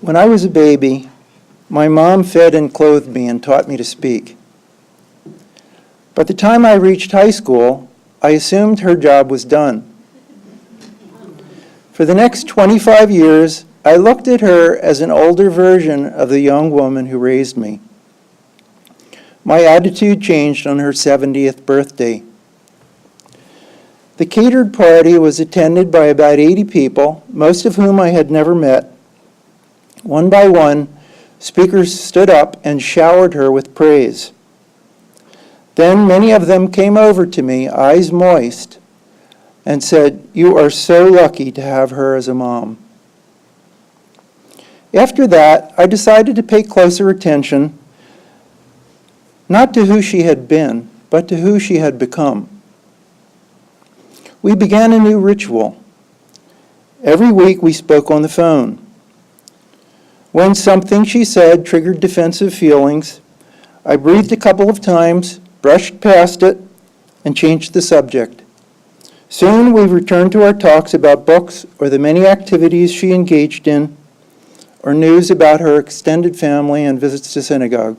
When I was a baby, my mom fed and clothed me and taught me to speak. By the time I reached high school, I assumed her job was done. For the next 25 years, I looked at her as an older version of the young woman who raised me. My attitude changed on her 70th birthday. The catered party was attended by about 80 people, most of whom I had never met. One by one, speakers stood up and showered her with praise. Then many of them came over to me, eyes moist, and said, "You are so lucky to have her as a mom." After that, I decided to pay closer attention, not to who she had been, but to who she had become. We began a new ritual. Every week we spoke on the phone. When something she said triggered defensive feelings, I breathed a couple of times, brushed past it, and changed the subject. Soon we returned to our talks about books or the many activities she engaged in, or news about her extended family and visits to synagogue.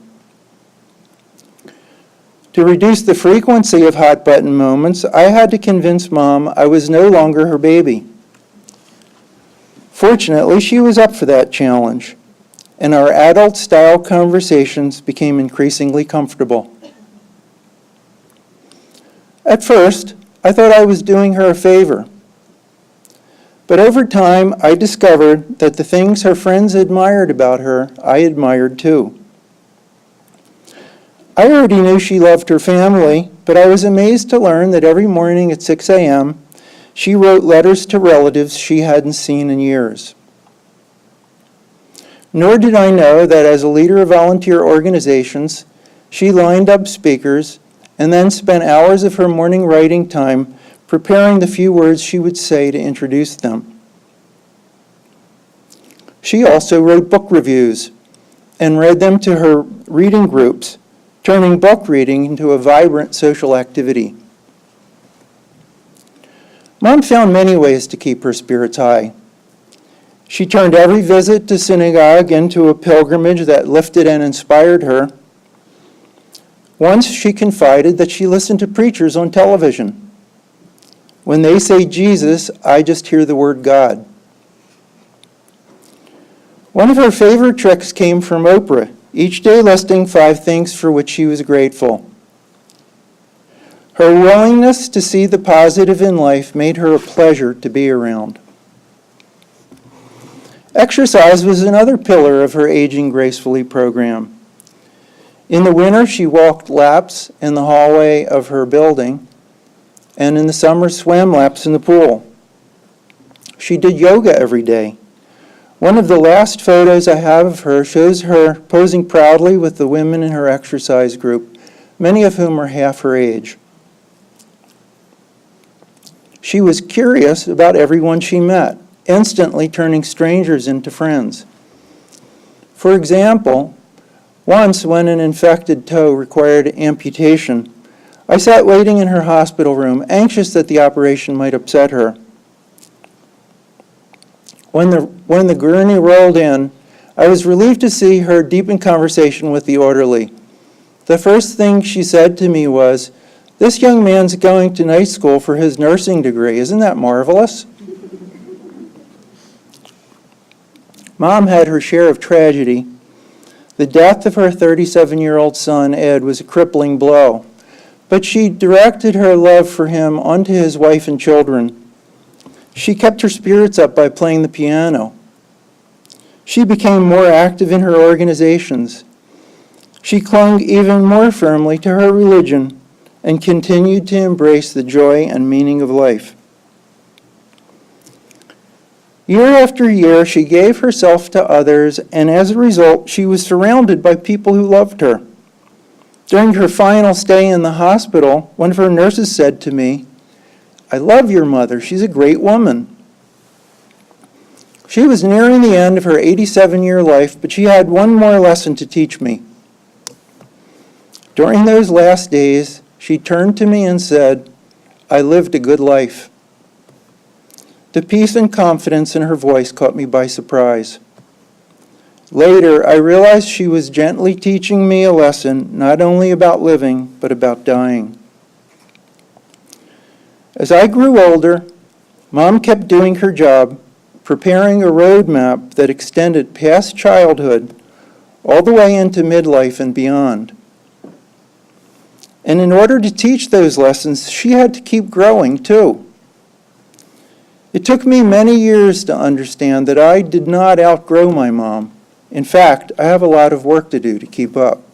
To reduce the frequency of hot-button moments, I had to convince Mom I was no longer her baby. Fortunately, she was up for that challenge, and our adult-style conversations became increasingly comfortable. At first, I thought I was doing her a favor. But over time, I discovered that the things her friends admired about her, I admired too. I already knew she loved her family, but I was amazed to learn that every morning at 6 a.m., she wrote letters to relatives she hadn't seen in years. Nor did I know that as a leader of volunteer organizations, she lined up speakers and then spent hours of her morning writing time preparing the few words she would say to introduce them. She also wrote book reviews and read them to her reading groups, turning book reading into a vibrant social activity. Mom found many ways to keep her spirits high. She turned every visit to synagogue into a pilgrimage that lifted and inspired her. Once she confided that she listened to preachers on television. When they say Jesus, I just hear the word God. One of her favorite tricks came from Oprah, each day listing 5 things for which she was grateful. Her willingness to see the positive in life made her a pleasure to be around. Exercise was another pillar of her Aging Gracefully program. In the winter, she walked laps in the hallway of her building, and in the summer, swam laps in the pool. She did yoga every day. One of the last photos I have of her shows her posing proudly with the women in her exercise group, many of whom are half her age. She was curious about everyone she met, instantly turning strangers into friends. For example, once when an infected toe required amputation, I sat waiting in her hospital room, anxious that the operation might upset her. When the gurney rolled in, I was relieved to see her deep in conversation with the orderly. The first thing she said to me was, "This young man's going to night school for his nursing degree. Isn't that marvelous?" Mom had her share of tragedy. The death of her 37-year-old son, Ed, was a crippling blow, but she directed her love for him onto his wife and children. She kept her spirits up by playing the piano. She became more active in her organizations. She clung even more firmly to her religion and continued to embrace the joy and meaning of life. Year after year, she gave herself to others, and as a result, she was surrounded by people who loved her. During her final stay in the hospital, one of her nurses said to me, "I love your mother. She's a great woman." She was nearing the end of her 87-year life, but she had one more lesson to teach me. During those last days, she turned to me and said, "I lived a good life." The peace and confidence in her voice caught me by surprise. Later, I realized she was gently teaching me a lesson not only about living, but about dying. As I grew older, Mom kept doing her job, preparing a roadmap that extended past childhood all the way into midlife and beyond. And in order to teach those lessons, she had to keep growing too. It took me many years to understand that I did not outgrow my mom. In fact, I have a lot of work to do to keep up.